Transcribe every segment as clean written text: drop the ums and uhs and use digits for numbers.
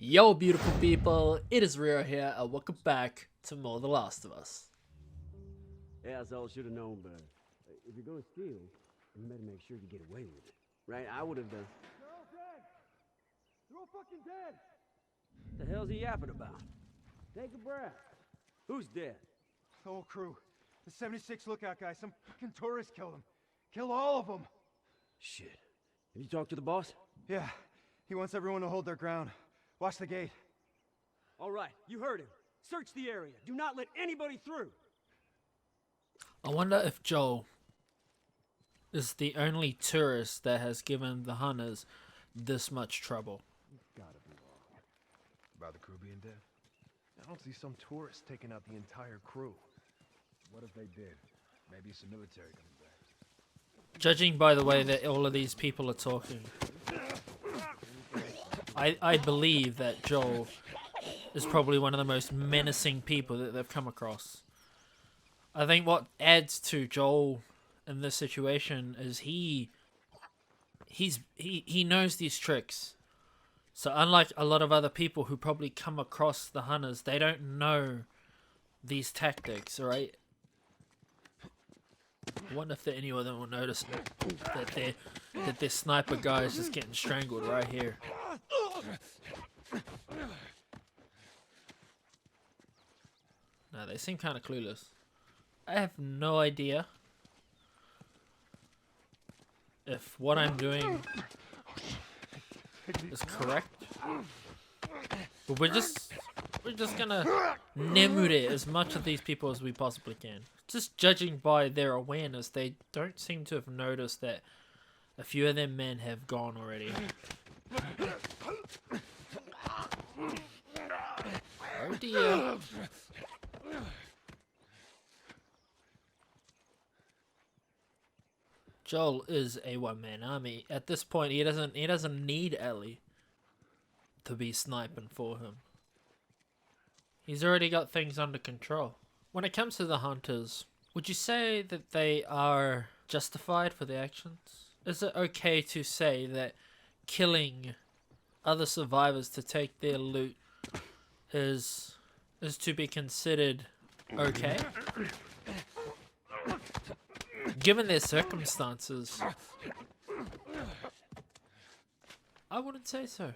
Yo, beautiful people, it is Rio here, and welcome back to more The Last of Us. Asshole should have known better. If you're gonna steal, you better make sure you get away with it. Right? I would have done. They're all dead! They're all fucking dead! The hell's he yapping about? Take a breath. Who's dead? The whole crew. The 76 lookout guy. Some fucking tourist killed him. Killed all of them. Shit. Have you talked to the boss? Yeah. He wants everyone to hold their ground. Watch the gate. All right, you heard him. Search the area. Do not let anybody through. I wonder if Joel is the only tourist that has given the hunters this much trouble. Gotta be wrong. About the crew being dead? I don't see some tourists taking out the entire crew. What if they did? Maybe some military coming back. Judging by the way that all of these people are talking, I believe that Joel is probably one of the most menacing people that they've come across. I think what adds to Joel in this situation is he knows these tricks. So unlike a lot of other people who probably come across the hunters, they don't know these tactics, right? I wonder if any of them will notice that their sniper guy is just getting strangled right here. No, they seem kind of clueless. I have no idea if what I'm doing is correct, but we're just gonna nemure as much of these people as we possibly can. Just judging by their awareness, they don't seem to have noticed that a few of their men have gone already. Oh dear. Joel is a one-man army. At this point, he doesn't need Ellie to be sniping for him. He's already got things under control. When it comes to the hunters, would you say that they are justified for their actions? Is it okay to say that killing other survivors to take their loot is to be considered okay? Given their circumstances, I wouldn't say so.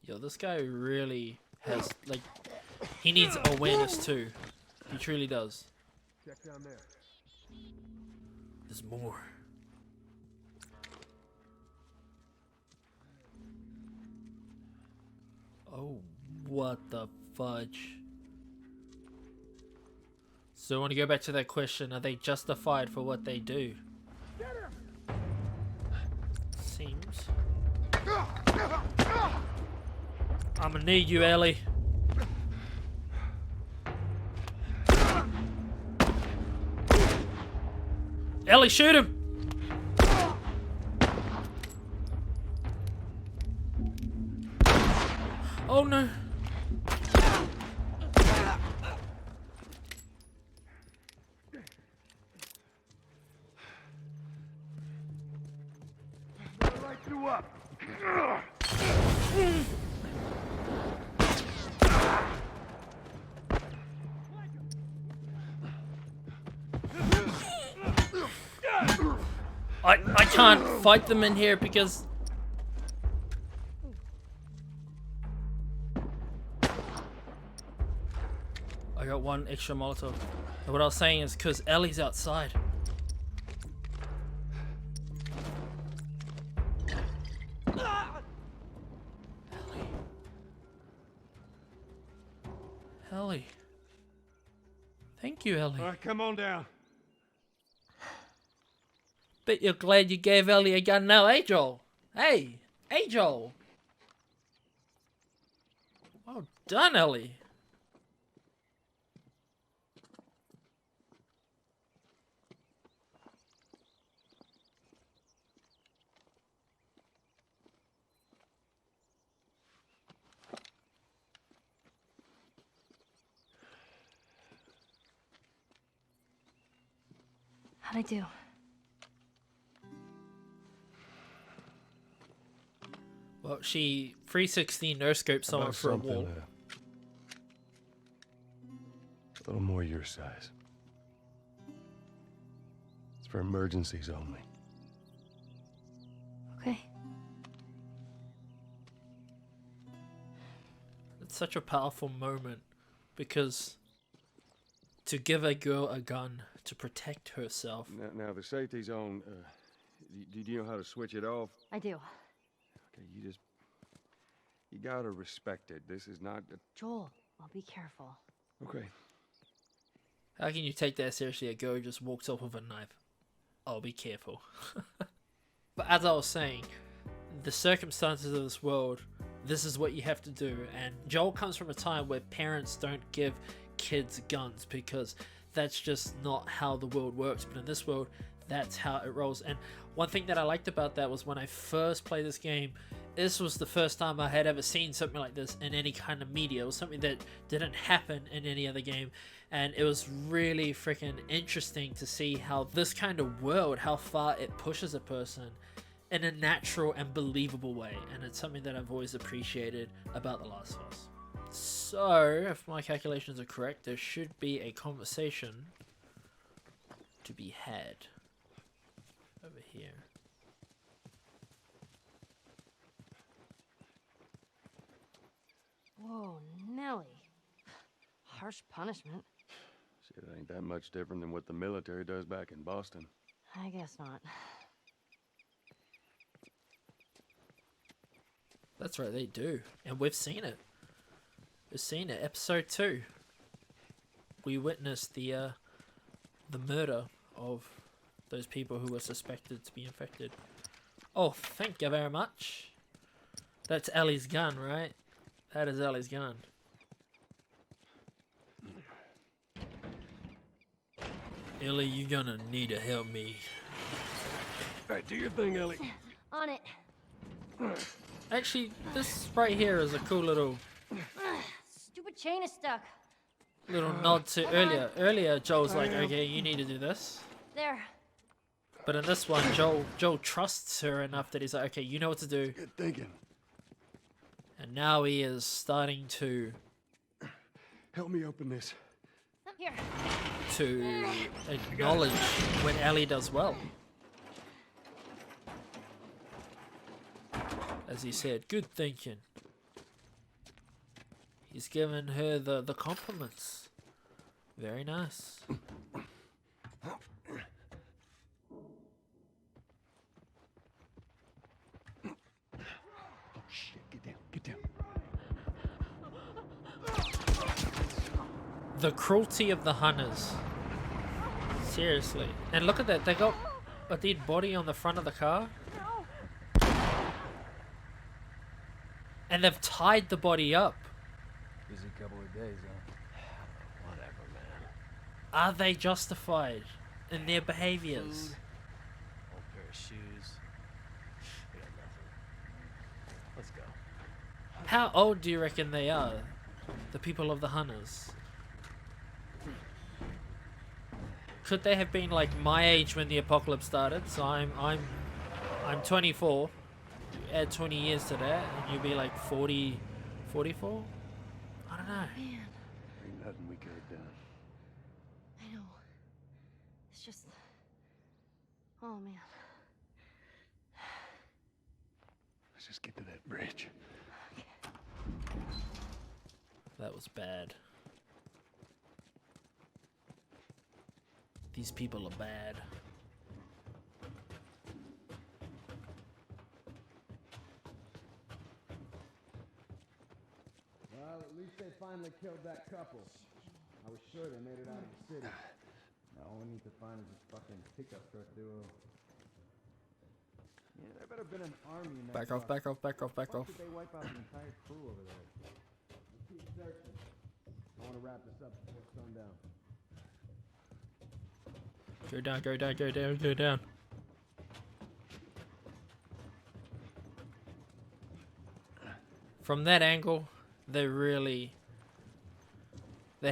Yo, this guy really has, like, he needs awareness too. He truly does. Check down there. There's more. Oh, what the fudge. So I want to go back to that question, are they justified for what they do? Seems. I'm gonna need you, Ellie. Ellie, shoot him! Oh no. Light you up! I can't fight them in here because I got one extra Molotov. And what I was saying is because Ellie's outside. Ellie. Thank you, Ellie. Alright, come on down. Bet you're glad you gave Ellie a gun now, eh, Joel? Hey, Joel. Well done, Ellie. How'd I do? Well, she 360 no scoped How someone about through a something, wall. a little more your size. It's for emergencies only. Okay. It's such a powerful moment because to give a girl a gun to protect herself. Now the safety's on. Do you know how to switch it off? I do. Okay, you gotta respect it. This is not. Joel, I'll be careful. Okay. How can you take that seriously? A girl who just walks off with a knife. Oh, be careful. But as I was saying, the circumstances of this world, this is what you have to do. And Joel comes from a time where parents don't give kids guns because that's just not how the world works. But in this world, that's how it rolls. And one thing that I liked about that was when I first played this game, this was the first time I had ever seen something like this in any kind of media. It was something that didn't happen in any other game. And it was really freaking interesting to see how this kind of world, how far it pushes a person in a natural and believable way. And it's something that I've always appreciated about The Last of Us. So, if my calculations are correct, there should be a conversation to be had over here. Whoa, Nelly. Harsh punishment. Shit, it ain't that much different than what the military does back in Boston. I guess not. That's right, they do. And we've seen it. We've seen it. Episode 2. We witnessed the murder of those people who were suspected to be infected. Oh, thank you very much. That's Ellie's gun, right? That is Ellie's gun. Ellie, you're gonna need to help me. Alright, do your thing, Ellie. On it. Actually, this right here is a cool little Stupid chain is stuck. nod to earlier. Earlier, Joel's like, okay, you need to do this. There. But in this one, Joel trusts her enough that he's like, okay, you know what to do. Good thinking. And now he is starting to Help me open this. Here. acknowledge when Ellie does well. As he said, good thinking. He's given her the compliments. Very nice. Oh shit, get down, get down. The cruelty of the hunters. Seriously. And look at that, they got a dead body on the front of the car. And they've tied the body up. Busy couple of days, huh? Whatever, man. Are they justified in their behaviors? Old pair of shoes. We got nothing. Let's go. How old do you reckon they are? The people of the hunters. Could they have been like my age when the apocalypse started? So I'm 24. You add 20 years to that and you'd be like 40, 44? I don't know. Man, Ain't nothing we could have done. I know. It's just... Oh, man. Let's just get to that bridge. That was bad. These people are bad. Well, at least they finally killed that couple. I was sure they made it out of the city. Now all we need to find is this fucking pickup truck duo. Yeah, there better been an army in that Back off, truck. back off, back off, back Why off. did they wipe out the entire crew over there? Let's keep searching. I want to wrap this up before sundown. Go down, go down, go down, go down. From that angle, they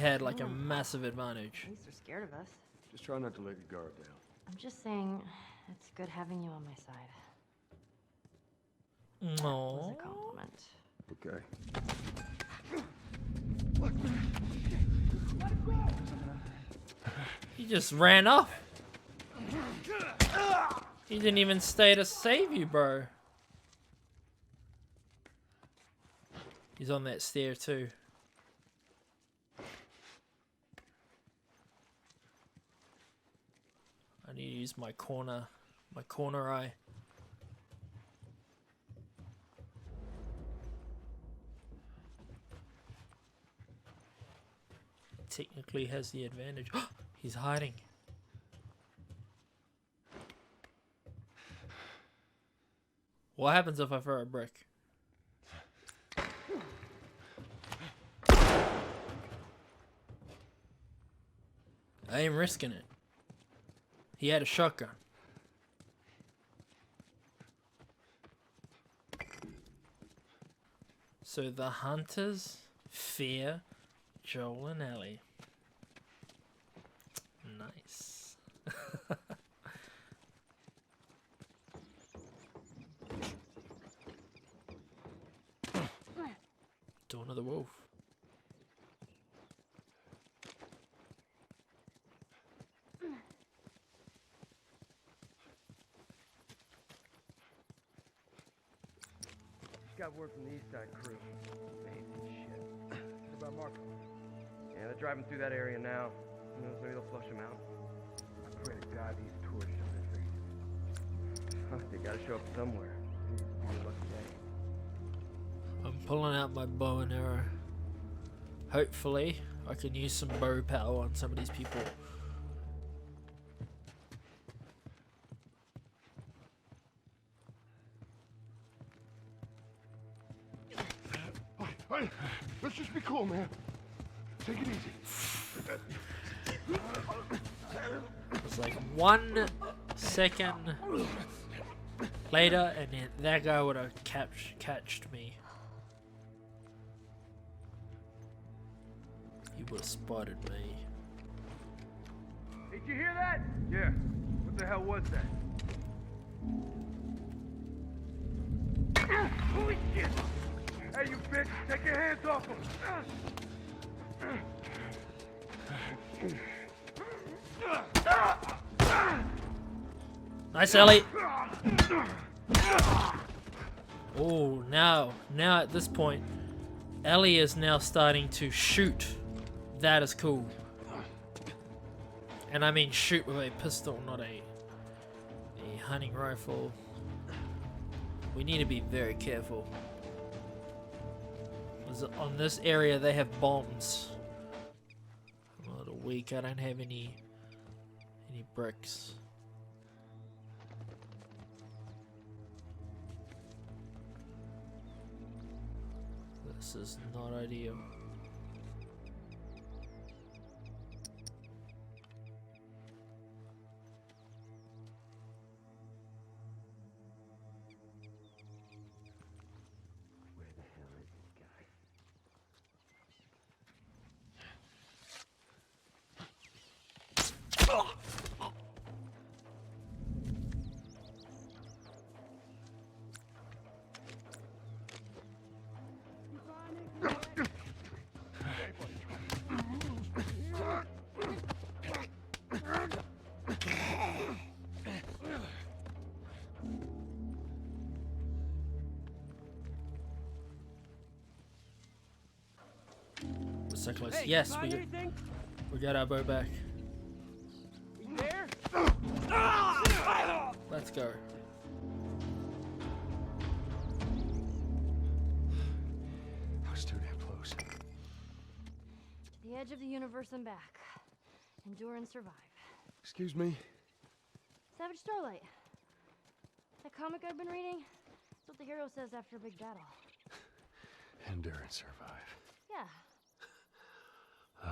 had like a massive advantage. At least they're scared of us. Just try not to let your guard down. I'm just saying, it's good having you on my side. Was No. a compliment. Okay. He just ran off. He didn't even stay to save you, bro. He's on that stair too. I need to use my corner eye. Technically has the advantage. He's hiding. What happens if I throw a brick? I ain't risking it. He had a shotgun. So the hunters fear Joel and Ellie. Nice. Dawn of the Wolf. Just got word from the east side crew. Amazing shit. What about Marco? Yeah, they're driving through that area now. Who knows, maybe they'll flush him out. I pray to God these tourists show their faces. Huh, they gotta show up somewhere. This will be a lucky day. I'm pulling out my bow and arrow. Hopefully, I can use some bow power on some of these people. Hey, let's just be cool, man. Take it easy. It's like 1 second later, and then that guy would have catched me. He would have spotted me. Did you hear that? Yeah. What the hell was that? Holy shit! Hey, you bitch! Take your hands off him! Nice, Ellie. Oh, now at this point, Ellie is now starting to shoot. That is cool. And I mean shoot with a pistol, not a hunting rifle. We need to be very careful. 'Cause on this area they have bombs. I'm a little weak. I don't have any bricks. This is not ideal. Where the hell is this guy? We're so close. Yes, we got our bow back. You there? Let's go. That was too damn close. To the edge of the universe and back. Endure and survive. Excuse me? Savage Starlight. That comic I've been reading? That's what the hero says after a big battle. Endure and survive. Yeah.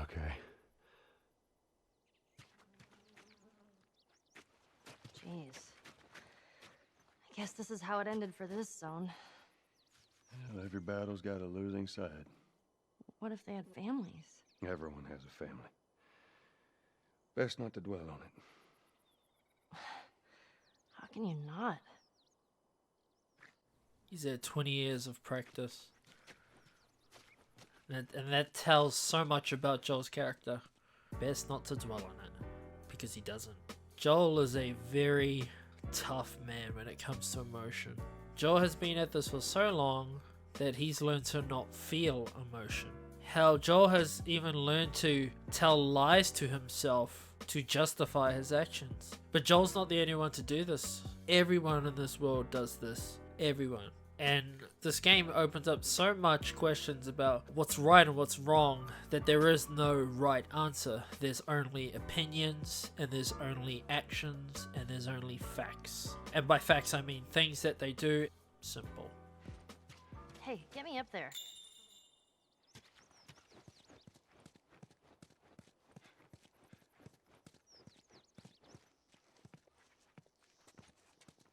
Okay. Jeez. I guess this is how it ended for this zone. Well, every battle's got a losing side. What if they had families? Everyone has a family. Best not to dwell on it. How can you not? He's had 20 years of practice. And that tells so much about Joel's character. Best not to dwell on it, because he doesn't. Joel is a very tough man when it comes to emotion. Joel has been at this for so long that he's learned to not feel emotion. Hell, Joel has even learned to tell lies to himself to justify his actions. But Joel's not the only one to do this. Everyone in this world does this. Everyone. And this game opens up so much questions about what's right and what's wrong that there is no right answer. There's only opinions, and there's only actions, and there's only facts. And by facts I mean things that they do. Simple. Hey, get me up there.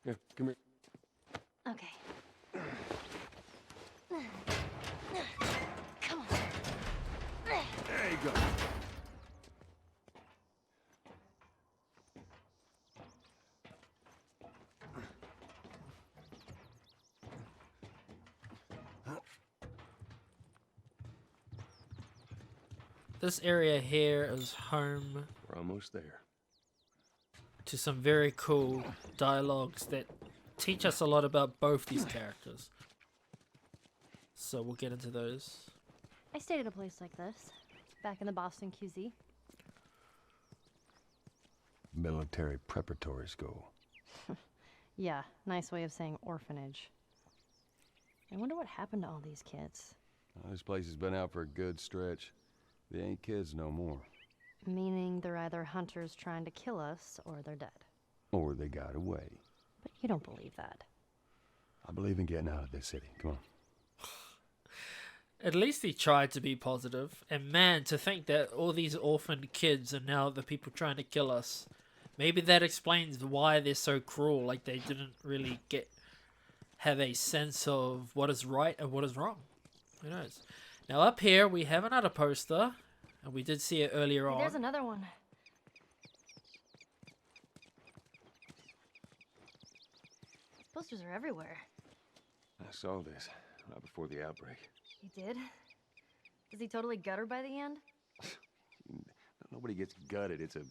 Yeah, come here. Okay. Come on. There you go. This area here is home We're almost there. to some very cool dialogues that teach us a lot about both these characters. So we'll get into those. I stayed at a place like this, back in the Boston QZ. Military preparatory school. Yeah, nice way of saying orphanage. I wonder what happened to all these kids. Well, this place has been out for a good stretch. They ain't kids no more. Meaning they're either hunters trying to kill us, or they're dead. Or they got away. But you don't believe that. I believe in getting out of this city. Come on. At least he tried to be positive. And man, to think that all these orphaned kids are now the people trying to kill us. Maybe that explains why they're so cruel. Like they didn't really have a sense of what is right and what is wrong. Who knows? Now up here we have another poster. And we did see it earlier Hey, on. there's another one. Posters are everywhere. I saw this right before the outbreak. You did? Is he totally gut her by the end? Nobody gets gutted. It's a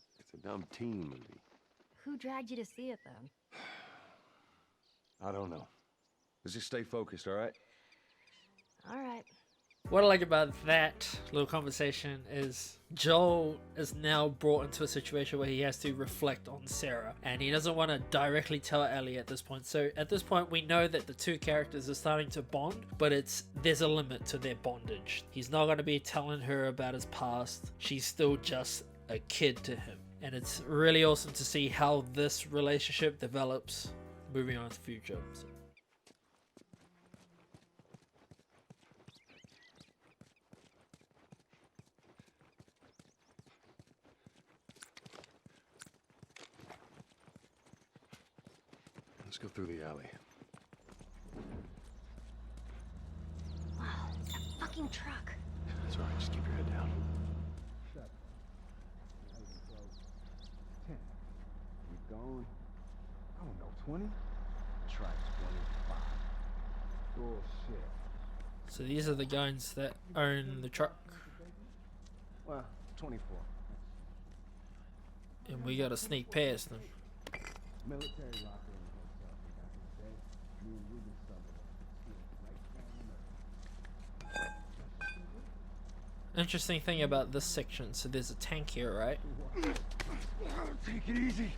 dumb teen movie. Who dragged you to see it then? I don't know. Let's just stay focused, all right? All right. What I like about that little conversation is Joel is now brought into a situation where he has to reflect on Sarah, and he doesn't want to directly tell Ellie at this point. So at this point we know that the two characters are starting to bond, but there's a limit to their bondage. He's not going to be telling her about his past. She's still just a kid to him, and it's really awesome to see how this relationship develops moving on to the future. So. Let's go through the alley. Wow, that fucking truck. That's all right. Just keep your head down. 7. Not even close. 10. Keep going. I don't know, 20? Try 25. Bullshit. So these are the guys that own the truck, Well, 24. and we gotta sneak past them. Military locker in the hotel from back in the day. Me and Ruben Sutherland. Right down Interesting thing about this section, so there's a tank here, right? Take it easy.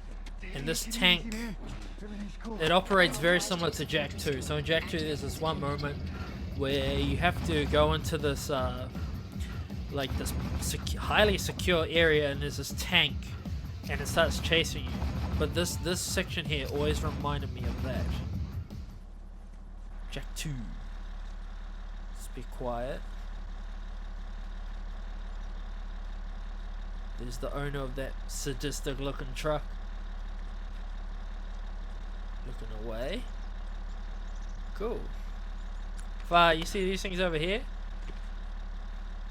And this Take it tank, easy, man. Everything's cool. it operates very similar to Jack 2. So in Jack 2 there's this one moment where you have to go into this like this highly secure area, and there's this tank and it starts chasing you. But this section here always reminded me of that. Jack 2. Let's be quiet. There's the owner of that sadistic looking truck. Looking away. Cool. You see these things over here?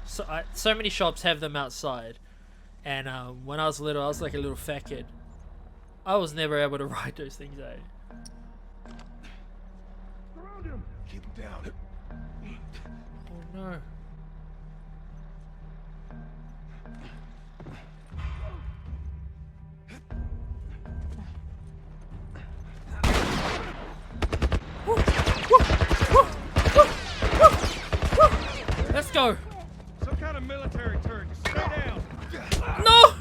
So many shops have them outside. And when I was little, I was like a little fat kid. I was never able to ride those things out. Around him. down. Oh no. Let's go. Some kind of military turret. Stay down. No!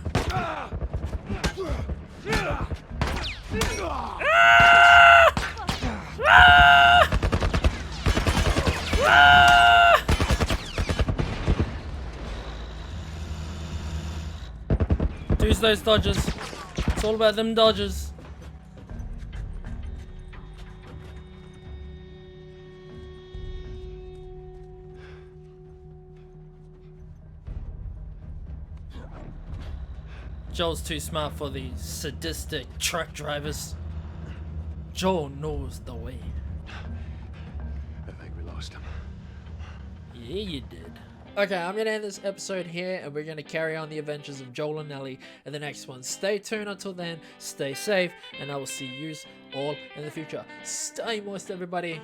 Use those dodges. It's all about them dodges. Joel's too smart for the sadistic truck drivers. Joel knows the way. I think we lost him. Yeah, you did. Okay, I'm gonna end this episode here, and we're gonna carry on the adventures of Joel and Ellie in the next one. Stay tuned until then, stay safe, and I will see yous all in the future. Stay moist, everybody.